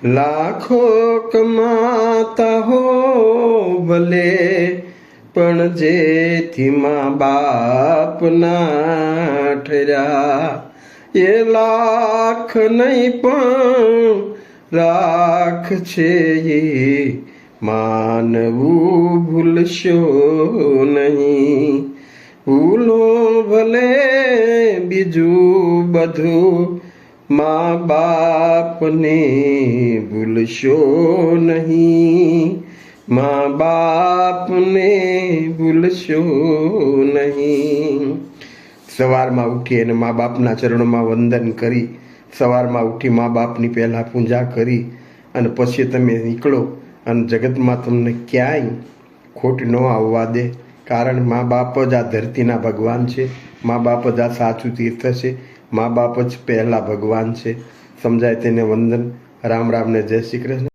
લાખો કમાતા હો ભલે, પણ જેથી મા બાપ ના ઠર્યા, એ લાખ નહીં પણ લાખ છે એ માનવું ભૂલશો નહીં. ભૂલો ભલે બીજું બધું, મા બાપને ભૂલશો નહીં. મા બાપને ભૂલશો નહીં. સવારમાં ઉઠી અને મા બાપના ચરણોમાં વંદન કરી, સવારમાં ઉઠી મા બાપની પહેલાં પૂજા કરી અને પછી તમે નીકળો અને જગતમાં તમને ક્યાંય ખોટ ન આવવા દે. કારણ મા બાપ જ આ ધરતીના ભગવાન છે. મા બાપ જ આ સાચું તીર્થ છે. મા બાપ જ પહેલાં ભગવાન છે. સમજાય તેને વંદન. રામ રામને જય શ્રી કૃષ્ણ.